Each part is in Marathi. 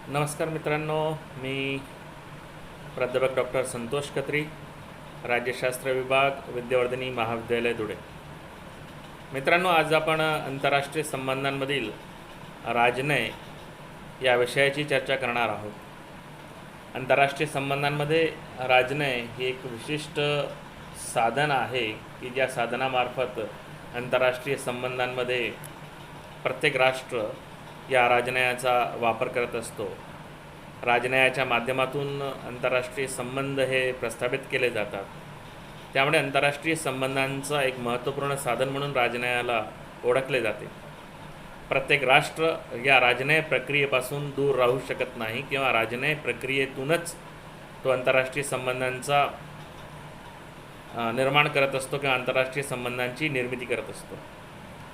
नमस्कार मित्रांनो, मी प्राध्यापक डॉक्टर संतोष खत्री, राज्यशास्त्र विभाग, विद्यावर्धिनी महाविद्यालय धुळे. मित्रांनो, आज आपण आंतरराष्ट्रीय संबंधांमधील राजनय या विषयाची चर्चा करणार आहोत. आंतरराष्ट्रीय संबंधांमध्ये राजनय हे एक विशिष्ट साधन आहे की ज्या साधनामार्फत आंतरराष्ट्रीय संबंधांमध्ये प्रत्येक राष्ट्र या राजनयाचा वापर करत असतो. राजनयाच्या माध्यमातून आंतरराष्ट्रीय संबंध हे प्रस्थापित केले जातात. त्यामुळे आंतरराष्ट्रीय संबंधांचा एक महत्त्वपूर्ण साधन म्हणून राजनयाला ओळखले जाते. प्रत्येक राष्ट्र या राजनय प्रक्रियेपासून दूर राहू शकत नाही किंवा राजनय प्रक्रियेतूनच तो आंतरराष्ट्रीय संबंधांचा निर्माण करत असतो किंवा आंतरराष्ट्रीय संबंधांची निर्मिती करत असतो.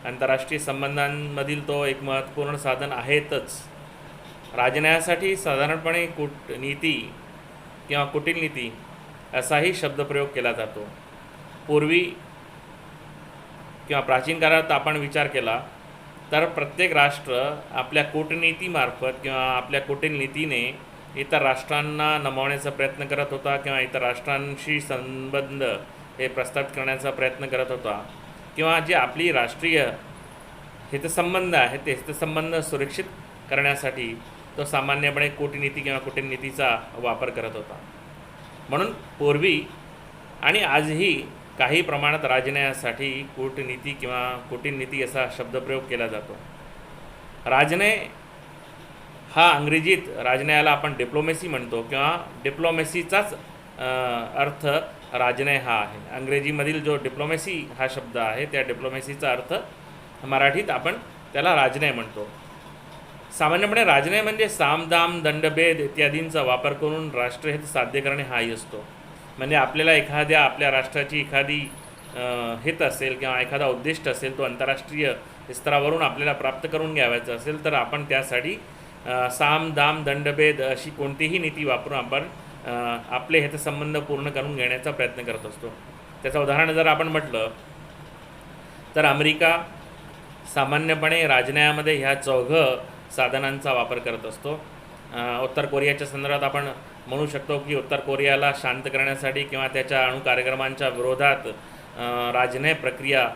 आंतरराष्ट्रीय संबंधांमधील तो एक महत्त्वपूर्ण साधन आहेतच. राजनयासाठी साधारणपणे कूटनीती किंवा कुटिलनीती असाही शब्दप्रयोग केला जातो. पूर्वी किंवा प्राचीन काळात आपण विचार केला तर प्रत्येक राष्ट्र आपल्या कूटनीतीमार्फत किंवा आपल्या कुटिलनीतीने इतर राष्ट्रांना नमवण्याचा प्रयत्न करत होता किंवा इतर राष्ट्रांशी संबंध हे प्रस्थापित करण्याचा प्रयत्न करत होता किंवा जे आपली राष्ट्रीय हितसंबंध आहेत ते हितसंबंध सुरक्षित करण्यासाठी तो सामान्यपणे कूटनीती किंवा कुटिलनीतीचा वापर करत होता. म्हणून पूर्वी आणि आजही काही प्रमाणात राजनयासाठी कूटनीती किंवा कुटिलनीती असा शब्दप्रयोग केला जातो. राजनय हा इंग्रजीत राजनयाला आपण डिप्लोमेसी म्हणतो किंवा डिप्लोमेसीचाच अर्थ राजनय हा आहे. इंग्रजीमधील जो डिप्लोमेसी हा शब्द आहे त्या डिप्लोमेसीचा अर्थ मराठीत आपण त्याला राजनय म्हणतो. सामान्यपणे राजनय म्हणजे सामदाम दंडभेद इत्यादींचा वापर करून राष्ट्रहित साध्य करणे हाही असतो. म्हणजे आपल्याला आपल्या राष्ट्राची एखादी हित असेल किंवा एखादा उद्दिष्ट असेल तो आंतरराष्ट्रीय स्तरावरून आपल्याला प्राप्त करून घ्यावायचं असेल तर आपण त्यासाठी साम दाम दंडभेद अशी कोणतीही नीती वापरून आपण आपले हितसंबंध पूर्ण करून घेण्याचा प्रयत्न करत असतो. त्याचं उदाहरण जर आपण म्हटलं तर अमेरिका सामान्यपणे राजनयामध्ये ह्या चौघं साधनांचा वापर करत असतो. उत्तर कोरियाच्या संदर्भात आपण म्हणू शकतो की उत्तर कोरियाला शांत करण्यासाठी किंवा त्याच्या अणु कार्यक्रमांच्या विरोधात राजनय प्रक्रिया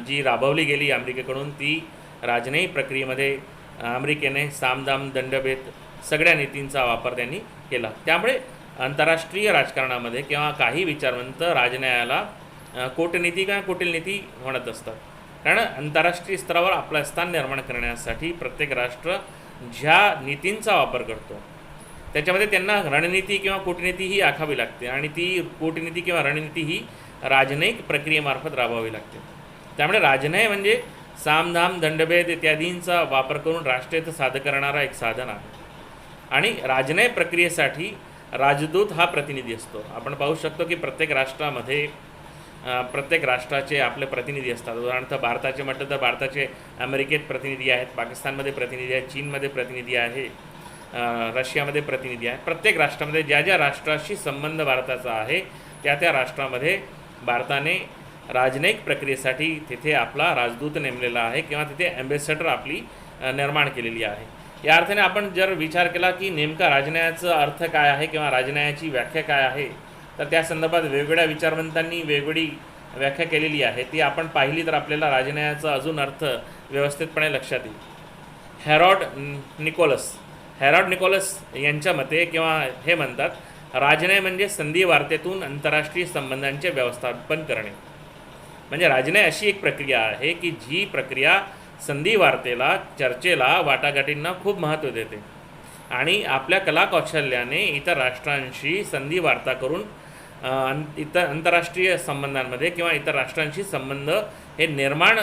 जी राबवली गेली अमेरिकेकडून ती राजनयी प्रक्रियेमध्ये अमेरिकेने सामदाम दंडभेद सगळ्या नीतींचा वापर त्यांनी केला. त्यामुळे आंतरराष्ट्रीय राजकारणामध्ये किंवा काही विचारवंत राजनयाला कूटनीती किंवा कुटिलनीती म्हणत असतात. कारण आंतरराष्ट्रीय स्तरावर आपलं स्थान निर्माण करण्यासाठी प्रत्येक राष्ट्र ज्या नीतींचा वापर करतो त्याच्यामध्ये त्यांना रणनीती किंवा कूटनीती ही आखावी लागते आणि ती कूटनीती किंवा रणनीती ही राजनयिक प्रक्रियेमार्फत राबवावी लागते. त्यामुळे राजनय म्हणजे सामधाम दंडभेद इत्यादींचा वापर करून राष्ट्रहित साध्य करणारा एक साधन आहे. आणि राजनय प्रक्रियेसाठी राजदूत हा प्रतिनिधी असतो. आपण पाहू शकतो की प्रत्येक राष्ट्रामध्ये प्रत्येक राष्ट्राचे आपले प्रतिनिधी असतात. उदाहरणार्थ भारताचे म्हटलं तर भारताचे अमेरिकेत प्रतिनिधी आहेत, पाकिस्तानमध्ये प्रतिनिधी आहेत, चीनमध्ये प्रतिनिधी आहे, रशियामध्ये प्रतिनिधी आहे. प्रत्येक राष्ट्रामध्ये ज्या ज्या राष्ट्राशी संबंध भारताचा आहे त्या त्या राष्ट्रामध्ये भारताने राजनयिक प्रक्रियेसाठी तिथे आपला राजदूत नेमलेला आहे किंवा तिथे ॲम्बेसेडर आपली निर्माण केलेली आहे. या अर्थाने आपण जर विचार केला की नेमका राजनयाचा अर्थ काय आहे किंवा राजनयाची व्याख्या काय आहे तर त्या संदर्भात वेगवेगळ्या विचारवंतांनी वेगवेगळी व्याख्या केलेली आहे. ती आपण पाहिली तर आपल्याला राजनयाचा अजून अर्थ व्यवस्थितपणे लक्षात येईल. हेरॉड निकोलस यांच्या मते किंवा हे म्हणतात राजनय म्हणजे संधिवार्तेतून आंतरराष्ट्रीय संबंधांचे व्यवस्थापन करणे. म्हणजे राजनय अशी एक प्रक्रिया आहे की जी प्रक्रिया संधिवार्तेला, चर्चेला, वाटाघाटींना खूप महत्त्व देते आणि आपल्या कलाकौशल्याने इतर राष्ट्रांशी संधिवार्ता करून इतर आंतरराष्ट्रीय संबंधांमध्ये किंवा इतर राष्ट्रांशी संबंध हे निर्माण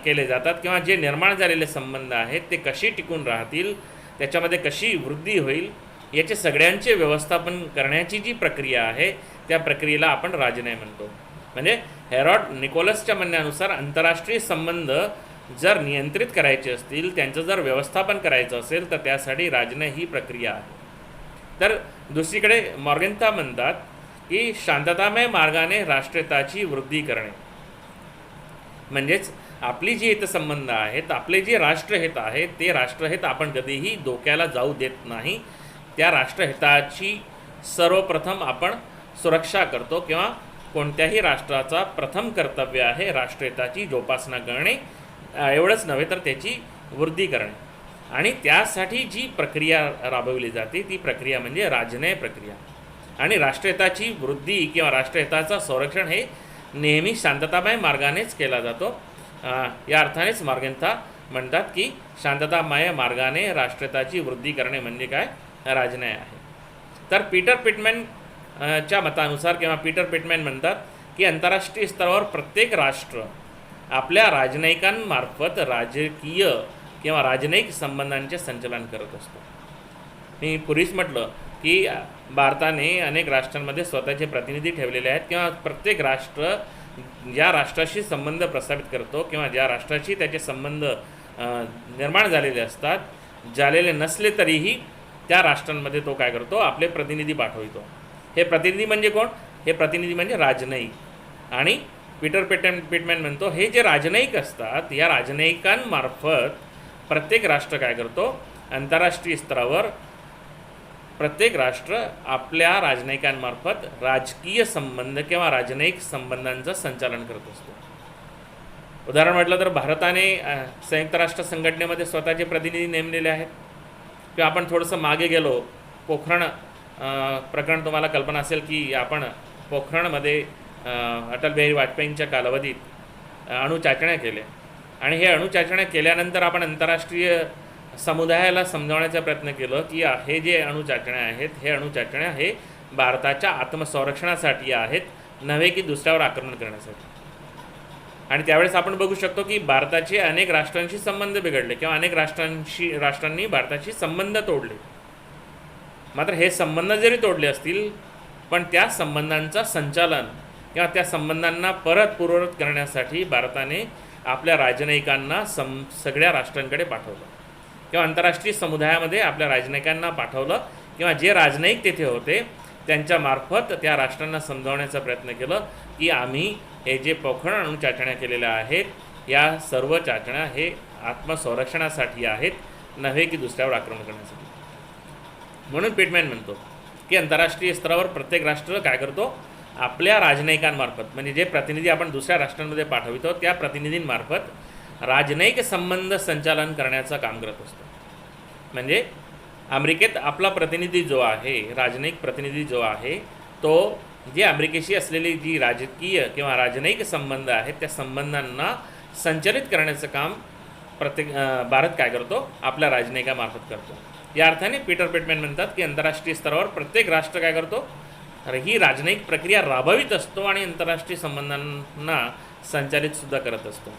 केले जातात किंवा जे निर्माण झालेले संबंध आहेत ते कशी टिकून राहतील, त्याच्यामध्ये कशी वृद्धी होईल याचे सगळ्यांचे व्यवस्थापन करण्याची जी प्रक्रिया आहे त्या प्रक्रियेला आपण राजनय म्हणतो. म्हणजे हेरॉड निकोलसच्या म्हणण्यानुसार आंतरराष्ट्रीय संबंध जर नियंत्रित करायचे असतील, त्यांचं जर व्यवस्थापन करायचं असेल तर त्यासाठी राजनय ही प्रक्रिया आहे. तर दुसरीकडे मॉर्गेन्था म्हणतात की शांततामय मार्गाने राष्ट्रीयताची वृद्धी करणे म्हणजेच आपली जी हितसंबंध आहेत, आपले जे राष्ट्रहित आहे, ते राष्ट्रहित आपण कधीही धोक्याला जाऊ देत नाही. त्या राष्ट्रहिताची सर्वप्रथम आपण सुरक्षा करतो किंवा कोणत्याही राष्ट्राचा प्रथम कर्तव्य आहे राष्ट्रहिताची जोपासना करणे. एवढंच नव्हे तर त्याची वृद्धी करणे. आणि त्यासाठी जी प्रक्रिया राबवली जाते ती प्रक्रिया म्हणजे राजनय प्रक्रिया. आणि राष्ट्रहिताची वृद्धी किंवा राष्ट्रहिताचं संरक्षण हे नेहमी शांततामय मार्गानेच केला जातो. या अर्थानेच मार्गेंथा म्हणतात की शांततामय मार्गाने राष्ट्रहिताची वृद्धी करणे म्हणजे काय, राजनय आहे. तर पीटर पिटमॅन च्या मतानुसार किंवा पीटर पिटमॅन म्हणतात की आंतरराष्ट्रीय स्तरावर प्रत्येक राष्ट्र आपल्या राजनयिकांमार्फत राजकीय किंवा राजनयिक संबंधांचे संचालन करत असतो. मी पूर्वीच म्हटलं की भारताने अनेक राष्ट्रांमध्ये स्वतःचे प्रतिनिधी ठेवलेले आहेत किंवा प्रत्येक राष्ट्र ज्या राष्ट्राशी संबंध प्रस्थापित करतो किंवा ज्या राष्ट्राशी त्याचे संबंध निर्माण झालेले असतात, झालेले नसले तरीही त्या राष्ट्रांमध्ये तो काय करतो, आपले प्रतिनिधी पाठवतो. हे प्रतिनिधी म्हणजे कोण, हे प्रतिनिधी म्हणजे राजनयिक. आणि पीटर पिटमॅन म्हणतो हे जे राजनयिक असतात या राजनयिकांमार्फत प्रत्येक राष्ट्र काय करतो, आंतरराष्ट्रीय स्तरावर प्रत्येक राष्ट्र आपल्या राजनयिकांमार्फत राजकीय संबंध किंवा राजनयिक संबंधांचं संचालन करत असतो. उदाहरण म्हटलं तर भारताने संयुक्त राष्ट्र संघटनेमध्ये स्वतःचे प्रतिनिधी नेमलेले आहेत. किंवा आपण थोडंसं मागे गेलो, पोखरण प्रकरण तुम्हाला कल्पना असेल की आपण पोखरणमध्ये अटल बिहारी वाजपेयींच्या कालावधीत अणुचाचण्या केल्या. आणि हे अणुचाचण्या केल्यानंतर आपण आंतरराष्ट्रीय समुदायाला समजावण्याचा प्रयत्न केलं की हे जे अणुचाचण्या आहेत, हे अणुचाचण्या हे भारताच्या आत्मसंरक्षणासाठी आहेत, नव्हे की दुसऱ्यावर आक्रमण करण्यासाठी. आणि त्यावेळेस आपण बघू शकतो की भारताचे अनेक राष्ट्रांशी संबंध बिघडले किंवा अनेक राष्ट्रांनी भारताशी संबंध तोडले. मात्र हे संबंध जरी तोडले असतील पण त्या संबंधांचं संचालन किंवा त्या संबंधांना परत पूर्ववत करण्यासाठी भारताने आपल्या राजनयिकांना सगळ्या राष्ट्रांकडे पाठवलं किंवा आंतरराष्ट्रीय समुदायामध्ये आपल्या राजनयिकांना पाठवलं किंवा जे राजनयिक तेथे होते त्यांच्यामार्फत त्या राष्ट्रांना समजावण्याचा प्रयत्न केलं की आम्ही हे जे पोखरण अणुचाचण्या केलेल्या आहेत या सर्व चाचण्या हे आत्मसंरक्षणासाठी आहेत, नव्हे की दुसऱ्यावर आक्रमण करण्यासाठी. म्हणून पिटमॅन म्हणतो की आंतरराष्ट्रीय स्तरावर प्रत्येक राष्ट्र काय करतो, आपल्या राजनयिकांमार्फत म्हणजे जे प्रतिनिधी आपण दुसऱ्या राष्ट्रांमध्ये पाठवितो त्या प्रतिनिधींमार्फत राजनयिक संबंध संचालन करण्याचं काम करत असतो. म्हणजे अमेरिकेत आपला प्रतिनिधी जो आहे, राजनयिक प्रतिनिधी जो आहे, तो जे अमेरिकेशी असलेली जी राजकीय किंवा राजनयिक संबंध आहेत त्या संबंधांना संचलित करण्याचं काम भारत काय करतो, आपल्या राजनयिकामार्फत करतो. या अर्थाने पीटर पिटमॅन म्हणतात की आंतरराष्ट्रीय स्तरावर प्रत्येक राष्ट्र काय करतो, ही राजनयिक प्रक्रिया राबवित असतो आणि आंतरराष्ट्रीय संबंधांना संचालितसुद्धा करत असतो.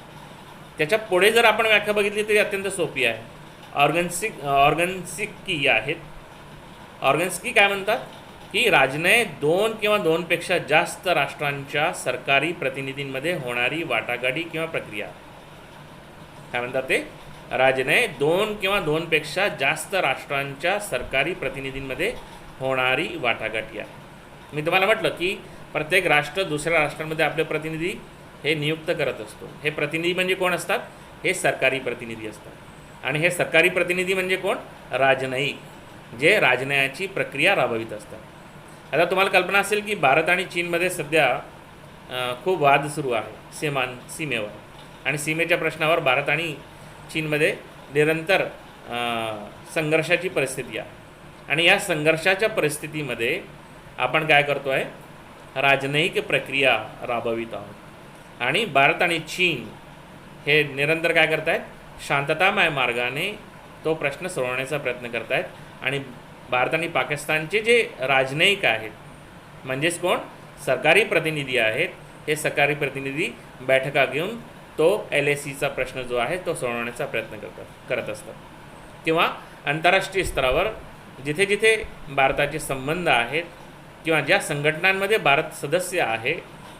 त्याच्या पुढे जर आपण व्याख्या बघितली तरी अत्यंत सोपी आहे. ऑर्गन्सिकी आहेत. ऑर्गन्स्की काय म्हणतात की राजनय दोन किंवा दोनपेक्षा जास्त राष्ट्रांच्या सरकारी प्रतिनिधींमध्ये होणारी वाटाघाटी किंवा प्रक्रिया. काय म्हणतात ते, राजनय दोन किंवा दोनपेक्षा जास्त राष्ट्रांच्या सरकारी प्रतिनिधींमध्ये होणारी वाटाघाटी आहे. मी तुम्हाला म्हटलं की प्रत्येक राष्ट्र दुसऱ्या राष्ट्रांमध्ये आपले प्रतिनिधी हे नियुक्त करत असतो. हे प्रतिनिधी म्हणजे कोण असतात, हे सरकारी प्रतिनिधी असतात. आणि हे सरकारी प्रतिनिधी म्हणजे कोण, राजनयिक, जे राजनयाची प्रक्रिया राबवित असतात. आता तुम्हाला कल्पना असेल की भारत आणि चीनमध्ये सध्या खूप वाद सुरू आहे सीमेवर. आणि सीमेच्या प्रश्नावर भारत आणि चीनमध्ये निरंतर संघर्षाची परिस्थिती आहे. आणि या संघर्षाच्या परिस्थितीमध्ये आपण काय करतो आहे, राजनयिक प्रक्रिया राबवित आहोत. आणि भारत आणि चीन हे निरंतर काय करत आहेत, शांततामय मार्गाने तो प्रश्न सोडवण्याचा प्रयत्न करत आहेत. आणि भारत आणि पाकिस्तानचे जे राजनयिक आहेत म्हणजेच कोण, सरकारी प्रतिनिधी आहेत, हे सरकारी प्रतिनिधी बैठका घेऊन तो LACचा प्रश्न जो आहे तो सोडवण्याचा प्रयत्न करत असतात. किंवा आंतरराष्ट्रीय स्तरावर जिथे जिथे भारताचे संबंध आहेत किंवा ज्या संघटनांमध्ये भारत सदस्य आहे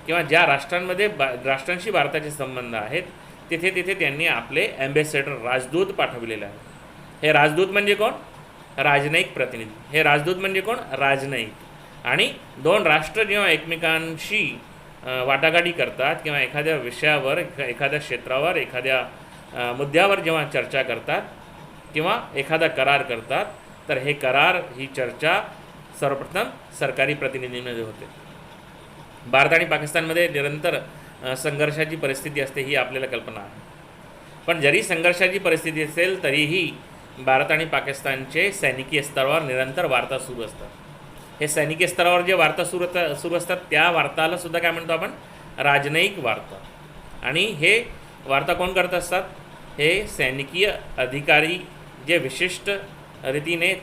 किंवा ज्या राष्ट्रांशी भारताचे संबंध आहेत तिथे तिथे त्यांनी आपले ॲम्बेसेडर, राजदूत पाठवलेले आहेत. हे राजदूत म्हणजे कोण, राजनयिक प्रतिनिधी. हे राजदूत म्हणजे कोण, राजनयिक. आणि दोन राष्ट्र जेव्हा एकमेकांशी वाटाघाटी करतात किंवा एखाद्या विषयावर एखाद्या क्षेत्रावर एखाद्या मुद्द्यावर जेव्हा चर्चा करतात किंवा एखादा करार करतात, तर हे करार ही चर्चा सर्वप्रथम सरकारी प्रतिनिधींमध्ये होते. भारत आणि पाकिस्तानमध्ये निरंतर संघर्षाची परिस्थिती असते ही आपल्याला कल्पना आहे. पण जरी संघर्षाची परिस्थिती असेल तरीही भारत आणि पाकिस्तानचे सैनिकी स्तरावर निरंतर वार्ता सुरू असतात. हे सैनिकी स्तरावर जे वार्ता सुरू असतात त्या वार्ताला सुद्धा काय म्हणतो आपण, राजनयिक वार्ता. आणि हे वार्ता कोण करत असतात, हे सैनिकीय अधिकारी जे विशिष्ट रीतीने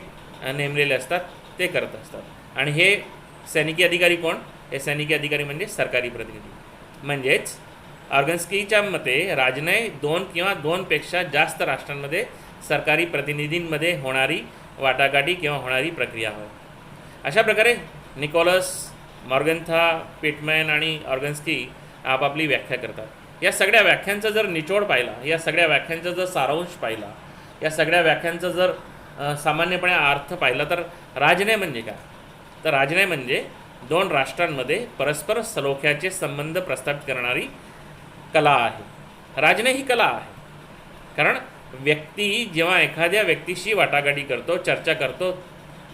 नेमलेले असतात ते करत असतात. आणि हे सैनिकी अधिकारी कोण, हे सैनिकी अधिकारी म्हणजे सरकारी प्रतिनिधी. म्हणजेच ऑर्गन्स्कीच्या मते राजनय 2 किंवा 2पेक्षा जास्त राष्ट्रांमध्ये सरकारी प्रतिनिधींमध्ये होणारी वाटाघाटी किंवा होणारी प्रक्रिया होय. अशा प्रकारे निकोलस, मॉर्गन्था, पिटमॅन आणि ऑर्गन्स्की आपापली व्याख्या करतात. या सगळ्या व्याख्यांचा जर निचोड पाहिला, या सगळ्या व्याख्यांचा जर सारांश पाहिला, या सगळ्या व्याख्यांचा जर सामान्यपणे अर्थ पाहिला, तर राजनय म्हणजे काय, तर राजनय म्हणजे 2 राष्ट्रांमध्ये परस्पर सलोख्याचे संबंध प्रस्थापित करणारी कला आहे. राजनय ही कला आहे. कारण व्यक्ती जेव्हा एखाद्या व्यक्तीशी वाटाघाटी करतो, चर्चा करतो,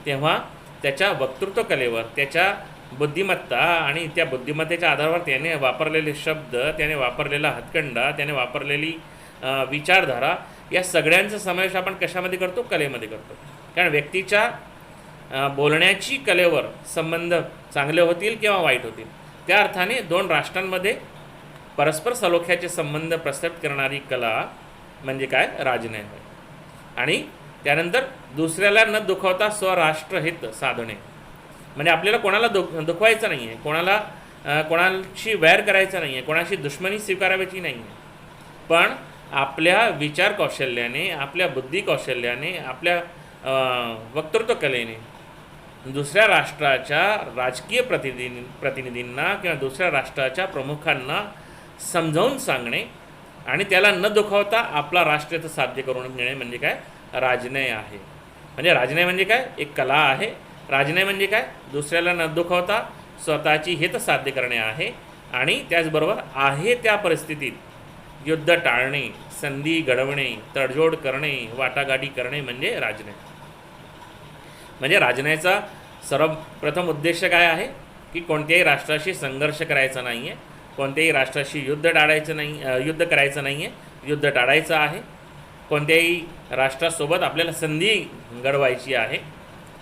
तेव्हा त्याच्या वक्तृत्व कलेवर, त्याच्या बुद्धिमत्ता आणि त्या बुद्धिमत्तेच्या आधारावर त्याने वापरलेले शब्द, त्याने वापरलेला हातखंडा, त्याने वापरलेली विचारधारा, या सगळ्यांचा समावेश आपण कशामध्ये करतो, कलेमध्ये करतो. कारण व्यक्तीच्या बोलण्याची कलेवर संबंध चांगले होतील किंवा वाईट होतील, त्या अर्थाने 2 राष्ट्रांमध्ये परस्पर सलोख्याचे संबंध प्रस्थापित करणारी कला म्हणजे काय, राजनय होय. आणि त्यानंतर दुसऱ्याला न दुखवता स्वराष्ट्रहित साधणे, म्हणजे आपल्याला कोणाला दुखवायचं नाही आहे, कोणाशी वैर करायचं नाही आहे, कोणाशी दुश्मनी स्वीकारायची नाही आहे, पण आपल्या विचार कौशल्याने, आपल्या बुद्धी कौशल्याने, आपल्या वक्तृत्व कलेने दुसऱ्या राष्ट्राच्या राजकीय प्रतिनिधींना किंवा दुसऱ्या राष्ट्राच्या प्रमुखांना समजावून सांगणे आणि त्याला न दुखावता आपला राष्ट्रहित साध्य करून घेणे म्हणजे काय, राजनय आहे. म्हणजे राजनय म्हणजे काय, एक कला आहे. राजनय म्हणजे काय, दुसऱ्याला न दुखावता स्वतःची हित साध्य करणे आहे. आणि त्याचबरोबर आहे त्या परिस्थितीत युद्ध टाळणे, संधी घडवणे, तडजोड करणे, वाटाघाटी करणे म्हणजे राजनय. म्हणजे राजनयाचा सर्वप्रथम उद्देश काय आहे की कोणत्याही राष्ट्राशी संघर्ष करायचा नाही आहे, कोणत्याही राष्ट्राशी युद्ध करायचं नाही आहे, युद्ध टाळायचं आहे. कोणत्याही राष्ट्रासोबत आपल्याला संधी घडवायची आहे,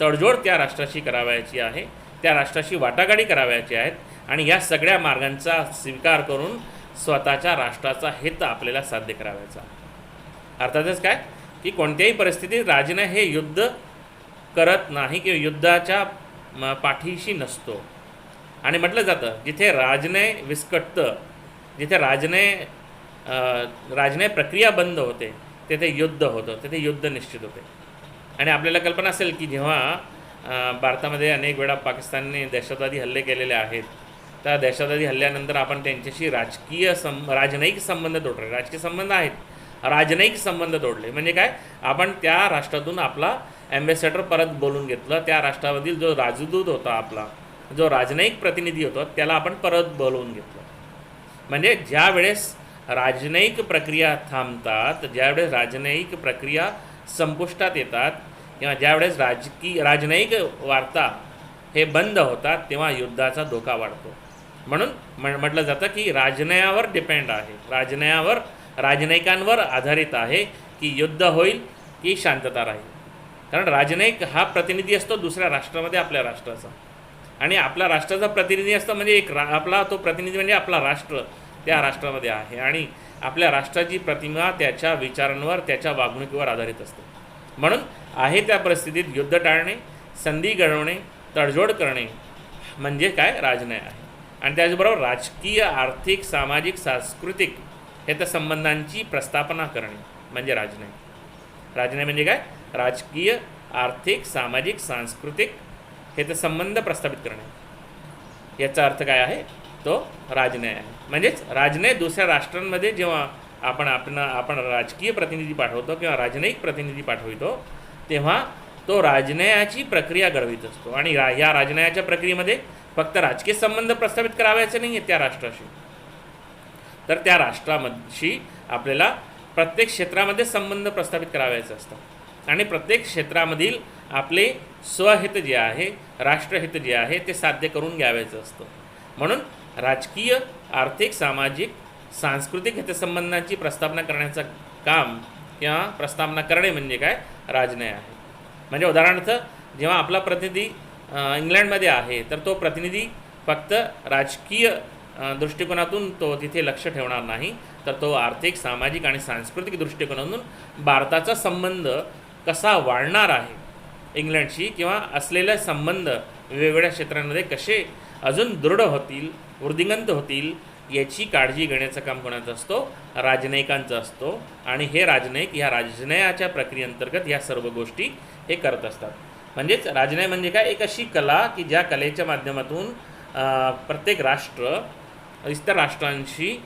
तडजोड त्या राष्ट्राशी करावयाची आहे, त्या राष्ट्राशी वाटाघाटी करावयाची आहेत. आणि या सगळ्या मार्गांचा स्वीकार करून स्वतःच्या राष्ट्राचा हित आपल्याला साध्य करावयाचा. अर्थातच काय की कोणत्याही परिस्थितीत राजनय हे युद्ध करत नाही किंवा युद्धाच्या पाठीशी नसतो. आणि म्हटलं जातं जिथे राजनय विस्कटतं, जिथे राजनय प्रक्रिया बंद होते, तेथे युद्ध होतं, तेथे युद्ध निश्चित होते. आणि आपल्याला कल्पना असेल की जेव्हा भारतामध्ये अनेक वेळा पाकिस्तानने दहशतवादी हल्ले केलेले आहेत, त्या दहशतवादी हल्ल्यानंतर आपण त्यांच्याशी राजनयिक संबंध तोडले. राजकीय संबंध आहेत, राजनयिक संबंध तोडले. म्हणजे काय, आपण त्या राष्ट्रातून आपला ॲम्बॅसेडर परत बोलून घेतलं, त्या राष्ट्रामधील जो राजदूत होता, आपला जो राजनयिक प्रतिनिधी होता, त्याला आपण परत बोलवून घेतलं. म्हणजे ज्या वेळेस राजनयिक प्रक्रिया थांबतात, ज्यावेळेस राजनयिक प्रक्रिया संपुष्टात येतात किंवा ज्यावेळेस राजनयिक वार्ता हे बंद होतात, तेव्हा युद्धाचा धोका वाढतो. म्हणून म्हटलं जातं की राजनयावर डिपेंड आहे, राजनयिकांवर आधारित आहे की युद्ध होईल की शांतता राहील. कारण राजनयिक हा प्रतिनिधी असतो दुसऱ्या राष्ट्रामध्ये आपल्या राष्ट्राचा, आणि आपल्या राष्ट्राचा प्रतिनिधी असतो म्हणजे आपला तो प्रतिनिधी म्हणजे आपला राष्ट्र त्या राष्ट्रामध्ये आहे. आणि आपल्या राष्ट्राची प्रतिमा त्याच्या विचारांवर, त्याच्या वागणुकीवर आधारित असते. म्हणून आहे त्या परिस्थितीत युद्ध टाळणे, संधी घडवणे, तडजोड करणे म्हणजे काय, राजनय आहे. आणि त्याचबरोबर राजकीय, आर्थिक, सामाजिक, सांस्कृतिक हे त्या संबंधांची प्रस्थापना करणे म्हणजे राजनय. राजनय म्हणजे काय, राजकीय, आर्थिक, सामाजिक, सांस्कृतिक हे ते संबंध प्रस्थापित करणे. याचा अर्थ काय आहे, तो राजनय आहे. म्हणजेच राजनय दुसऱ्या राष्ट्रांमध्ये जेव्हा आपण राजकीय प्रतिनिधी पाठवतो किंवा राजनयिक प्रतिनिधी पाठवितो, तेव्हा तो राजनयाची प्रक्रिया घडवित असतो. आणि या राजनयाच्या प्रक्रियेमध्ये फक्त राजकीय संबंध प्रस्थापित करावायचे नाही आहे त्या राष्ट्राशी, तर त्या राष्ट्राशी आपल्याला प्रत्येक क्षेत्रामध्ये संबंध प्रस्थापित करावायचे असतात आणि प्रत्येक क्षेत्रामधील आपले स्वहित जे आहे, राष्ट्रहित जे आहे ते साध्य करून घ्यावायचं असतं. म्हणून राजकीय, आर्थिक, सामाजिक, सांस्कृतिक हितसंबंधांची प्रस्थापना करण्याचं काम किंवा प्रस्तावना करणे म्हणजे काय, राजनय आहे. म्हणजे उदाहरणार्थ जेव्हा आपला प्रतिनिधी इंग्लंडमध्ये आहे तर तो प्रतिनिधी फक्त राजकीय दृष्टिकोनातून तो तिथे लक्ष ठेवणार नाही, तर तो आर्थिक, सामाजिक आणि सांस्कृतिक दृष्टिकोनातून भारताचा संबंध कसा वाढणार आहे इंग्लंडशी किंवा असलेले संबंध वेगवेगळ्या क्षेत्रांमध्ये कसे अजून दृढ होतील, वृद्धिंगत होतील याची काळजी घेण्याचं काम कोणाचं असतो, राजनयिकांचं असतो. आणि हे राजनयिक ह्या राजनयाच्या प्रक्रियेअंतर्गत ह्या सर्व गोष्टी हे करत असतात. म्हणजेच राजनय म्हणजे काय, एक अशी कला की ज्या कलेच्या माध्यमातून प्रत्येक राष्ट्र इतर राष्ट्रांशी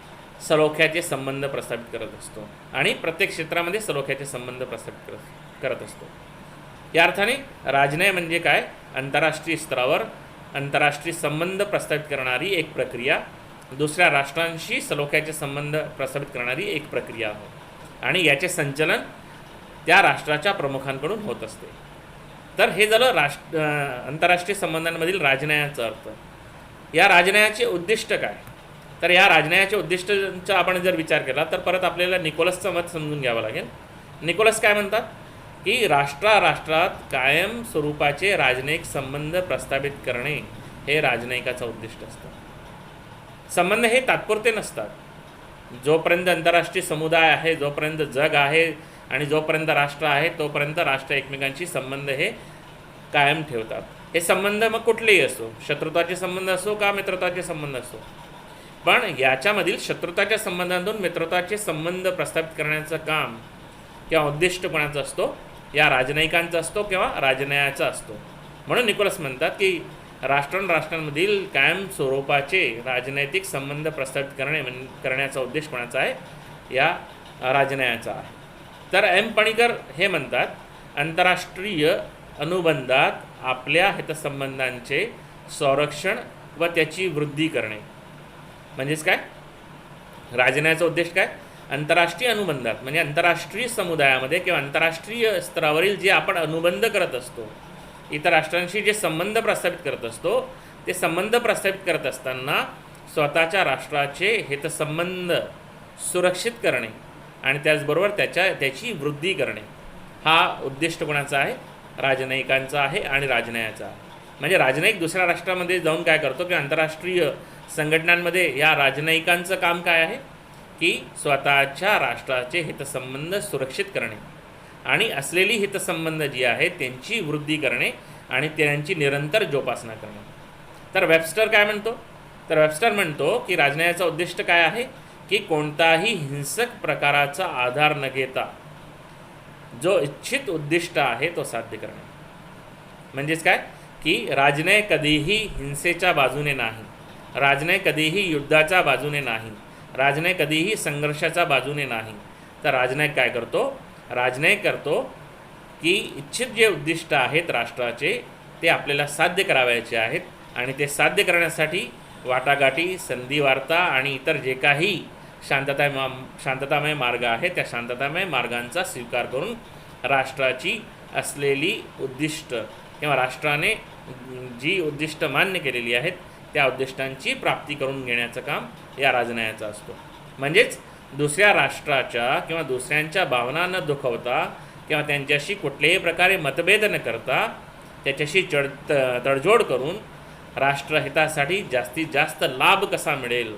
सलोख्याचे संबंध प्रस्थापित करत असतो आणि प्रत्येक क्षेत्रामध्ये सलोख्याचे संबंध प्रस्थापित करत असतो. या अर्थाने राजनय म्हणजे काय, आंतरराष्ट्रीय स्तरावर आंतरराष्ट्रीय संबंध प्रस्थापित करणारी एक प्रक्रिया, दुसऱ्या राष्ट्रांशी सलोख्याचे संबंध प्रस्थापित करणारी एक प्रक्रिया आहे आणि याचे संचलन त्या राष्ट्राच्या प्रमुखांकडून होत असते. तर हे झालं आंतरराष्ट्रीय संबंधांमधील राजनयाचा अर्थ. या राजनयाचे उद्दिष्ट काय, तर या राजनयाच्या उद्दिष्टांचा आपण जर विचार केला तर परत आपल्याला निकोलसचं मत समजून घ्यावं लागेल. निकोलस काय म्हणतात की राष्ट्रात कायम स्वरूपाचे राजनयिक संबंध प्रस्थापित करणे हे राजनयिकाचं उद्दिष्ट असतं. संबंध हे तात्पुरते नसतात. जोपर्यंत आंतरराष्ट्रीय समुदाय आहे, जोपर्यंत जग आहे आणि जोपर्यंत राष्ट्र आहे तोपर्यंत राष्ट्र एकमेकांशी संबंध हे कायम ठेवतात. हे संबंध मग कुठलेही असो, शत्रुत्वाचे संबंध असो का मित्रत्वाचे संबंध असो, पण याच्यामधील शत्रुताच्या संबंधातून मित्रत्वाचे संबंध प्रस्थापित करण्याचं काम किंवा उद्दिष्ट कोणाचा असतो, या राजनयिकांचा असतो किंवा राजनयाचा असतो. म्हणून निकोलस म्हणतात की राष्ट्रांमधील कायम स्वरूपाचे राजनैतिक संबंध प्रस्थापित करण्याचा उद्देश कोणाचा आहे, या राजनयाचा आहे. तर एम पणीकर हे म्हणतात आंतरराष्ट्रीय अनुबंधात आपल्या हितसंबंधांचे संरक्षण व त्याची वृद्धी करणे. म्हणजेच काय, राजनयाचा उद्देश काय, आंतरराष्ट्रीय अनुबंधात म्हणजे आंतरराष्ट्रीय समुदायामध्ये किंवा आंतरराष्ट्रीय स्तरावरील जे आपण अनुबंध करत असतो, इतर राष्ट्रांशी जे संबंध प्रस्थापित करत असतो, ते संबंध प्रस्थापित करत असताना स्वतःच्या राष्ट्राचे हितसंबंध सुरक्षित करणे आणि त्याचबरोबर त्याची वृद्धी करणे हा उद्दिष्ट कोणाचा आहे, राजनयिकांचा आहे आणि राजनयाचा आहे. म्हणजे राजनयिक दुसऱ्या राष्ट्रामध्ये जाऊन काय करतो की आंतरराष्ट्रीय संघटनांमध्ये या राजनयिकांचं काम काय आहे की स्वतःच्या राष्ट्राचे हितसंबंध सुरक्षित करणे आणि असलेली हितसंबंध जी आहेत त्यांची वृद्धी करणे आणि त्यांची निरंतर जोपासना करणे. तर वेबस्टर काय म्हणतो, तर वेबस्टर म्हणतो की राजनयाचा उद्दिष्ट काय आहे की कोणताही हिंसक प्रकाराचा आधार न घेता जो इच्छित उद्दिष्ट आहे तो साध्य करणे. म्हणजेच काय की राजनय कधीही हिंसेच्या बाजूने नाही, राजनय कधीही युद्धाच्या बाजूने नाही, राजनय कधीही संघर्षाच्या बाजूने नाही. तर राजनय काय करतो, राजनय करतो की इच्छित जे उद्दिष्ट आहेत राष्ट्राचे ते आपल्याला साध्य करावायचे आहेत आणि ते साध्य करण्यासाठी वाटाघाटी, संधिवार्ता आणि इतर जे काही शांततामय मार्ग आहे त्या शांततामय मार्गांचा स्वीकार करून राष्ट्राची असलेली उद्दिष्ट किंवा राष्ट्राने जी उद्दिष्ट मान्य केलेली आहेत त्या उद्दिष्टांची प्राप्ती करून घेण्याचं काम या राजनयाचं असतो. म्हणजेच दुसऱ्या राष्ट्राच्या किंवा दुसऱ्यांच्या भावना न दुखवता किंवा त्यांच्याशी कुठल्याही प्रकारे मतभेद न करता त्याच्याशी तडजोड करून राष्ट्रहितासाठी जास्तीत जास्त लाभ कसा मिळेल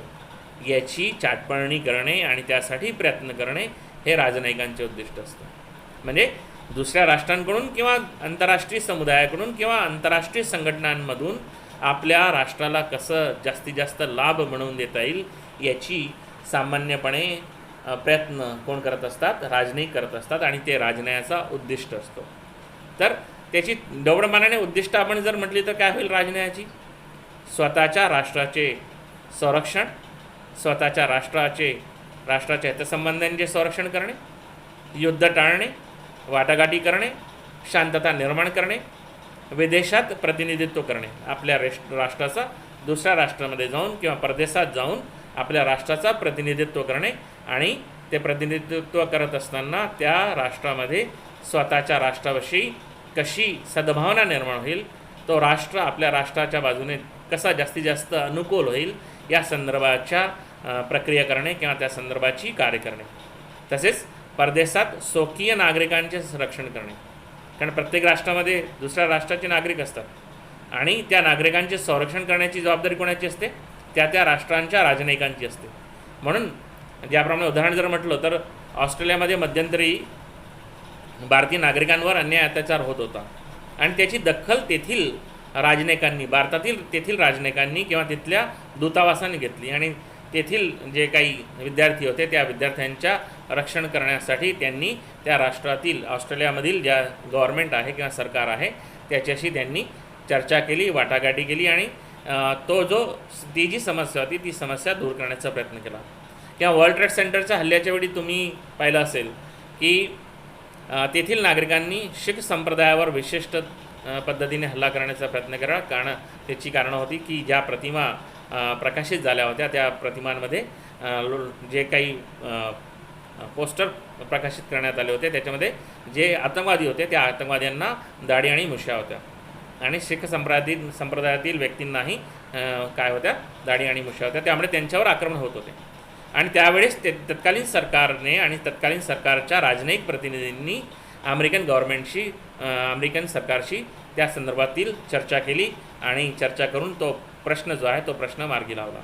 याची चाटपळणी करणे आणि त्यासाठी प्रयत्न करणे हे राजनयिकांचे उद्दिष्ट असतं. म्हणजे दुसऱ्या राष्ट्रांकडून किंवा आंतरराष्ट्रीय समुदायाकडून किंवा आंतरराष्ट्रीय संघटनांमधून आपल्या राष्ट्राला कसं जास्तीत जास्त लाभ मिळवून देता येईल याची सामान्यपणे प्रयत्न कोण करत असतात, राजनयिक करत असतात आणि ते राजनयाचा उद्दिष्ट असतो. तर त्याची डवळमानाने उद्दिष्ट आपण जर म्हटली तर काय होईल राजनयाची, स्वतःच्या राष्ट्राचे संरक्षण, स्वतःच्या राष्ट्राच्या हितसंबंधांचे संरक्षण करणे, युद्ध टाळणे, वाटाघाटी करणे, शांतता निर्माण करणे, विदेशात प्रतिनिधित्व करणे, आपल्या राष्ट्राचा दुसऱ्या राष्ट्रामध्ये जाऊन किंवा परदेशात जाऊन आपल्या राष्ट्राचा प्रतिनिधित्व करणे आणि ते प्रतिनिधित्व करत असताना त्या राष्ट्रामध्ये स्वतःच्या राष्ट्राविषयी कशी सद्भावना निर्माण होईल, तो राष्ट्र आपल्या राष्ट्राच्या बाजूने कसा जास्तीत जास्त अनुकूल होईल या संदर्भाच्या प्रक्रिया करणे किंवा त्या संदर्भाची कार्य करणे. तसेच परदेशात स्वकीय नागरिकांचे संरक्षण करणे, कारण प्रत्येक राष्ट्रामध्ये दुसऱ्या राष्ट्राचे नागरिक असतात आणि त्या नागरिकांचे संरक्षण करण्याची जबाबदारी कोणाची असते? त्या राष्ट्रांच्या राजनयिकांची असते. म्हणून ज्याप्रमाणे उदाहरण जर म्हटलं तर ऑस्ट्रेलियामध्ये मध्यंतरी भारतीय नागरिकांवर अन्याय अत्याचार होत होता आणि त्याची दखल तेथील राजनयिकांनी, तेथील राजनयिकांनी किंवा तिथल्या दूतावासाने घेतली आणि तेथील जे काही विद्यार्थी होते त्या विद्यार्थ्यांच्या रक्षण करण्यासाठी त्यांनी त्या राष्ट्रातील, ऑस्ट्रेलियामधील ज्या गव्हर्नमेंट आहे किंवा सरकार आहे त्याच्याशी त्यांनी चर्चा केली, वाटाघाटी केली आणि ती जी समस्या होती ती समस्या दूर करण्याचा प्रयत्न केला. किंवा वर्ल्ड ट्रेड सेंटरच्या हल्ल्याच्या वेळी तुम्ही पाहिलं असेल की तेथील नागरिकांनी शीख संप्रदायावर विशिष्ट पद्धतीने हल्ला करण्याचा प्रयत्न केला. त्याची कारणं होती की ज्या प्रतिमा प्रकाशित झाल्या होत्या त्या प्रतिमांमध्ये जे काही पोस्टर प्रकाशित करण्यात आले होते त्याच्यामध्ये जे आतंकवादी होते त्या आतंकवाद्यांना दाढी आणि मुश्या होत्या आणि शीख संप्रदायातील व्यक्तींनाही काय होत्या, दाढी आणि मुश्या होत्या. त्यामुळे त्यांच्यावर आक्रमण होत होते आणि त्यावेळेस तत्कालीन सरकारने आणि तत्कालीन सरकारच्या राजनयिक प्रतिनिधींनी अमेरिकन सरकारशी त्या संदर्भातील चर्चा केली आणि चर्चा करून तो प्रश्न जो आहे तो प्रश्न मार्गी लावला.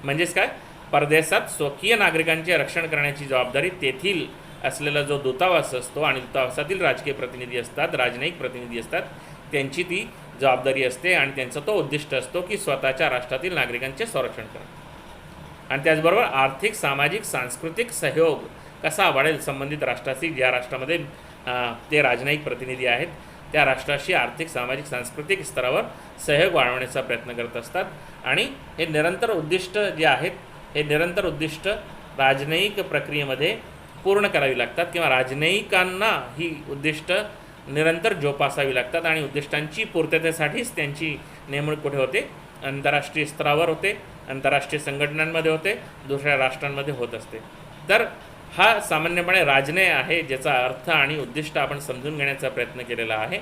म्हणजेच काय, परदेशात स्वकीय नागरिकांचे रक्षण करण्याची जबाबदारी तेथील असलेला जो दूतावास असतो आणि दूतावासातील राजकीय प्रतिनिधी असतात, राजनयिक प्रतिनिधी असतात, त्यांची ती जबाबदारी असते आणि त्यांचा तो उद्दिष्ट असतो की स्वतःच्या राष्ट्रातील नागरिकांचे संरक्षण करणे. आणि त्याचबरोबर आर्थिक, सामाजिक, सांस्कृतिक सहयोग कसा वाढेल संबंधित राष्ट्राशी, ज्या राष्ट्रामध्ये ते राजनयिक प्रतिनिधी आहेत त्या राष्ट्राशी आर्थिक, सामाजिक, सांस्कृतिक स्तरावर सहयोग वाढवण्याचा प्रयत्न करत असतात. आणि हे निरंतर उद्दिष्ट जे आहेत, हे निरंतर उद्दिष्ट राजनयिक प्रक्रियेमध्ये पूर्ण करावी लागतात किंवा राजनयिकांना ही उद्दिष्ट निरंतर जोपासावी लागतात आणि उद्दिष्टांची पूर्ततेसाठीच त्यांची नेमणूक कुठे होते? आंतरराष्ट्रीय स्तरावर होते, आंतरराष्ट्रीय संघटनांमध्ये होते, दुसऱ्या राष्ट्रांमध्ये होत असते. तर हा सामान्यपणे राजनय आहे ज्याचा अर्थ आणि उद्दिष्ट आपण समजून घेण्याचा प्रयत्न केलेला आहे.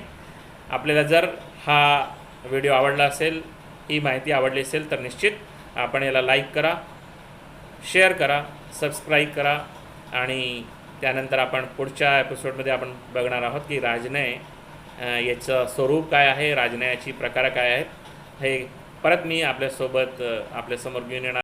आपल्याला जर हा व्हिडिओ आवडला असेल, ही माहिती आवडली असेल तर निश्चित आपण याला लाईक करा, शेअर करा, सबस्क्राईब करा आणि त्यानंतर आपण पुढच्या एपिसोडमध्ये आपण बघणार आहोत की राजनय याचं स्वरूप काय आहे, राजनयाची प्रकार काय आहेत, हे परत मी आपल्यासमोर घेऊन येणार.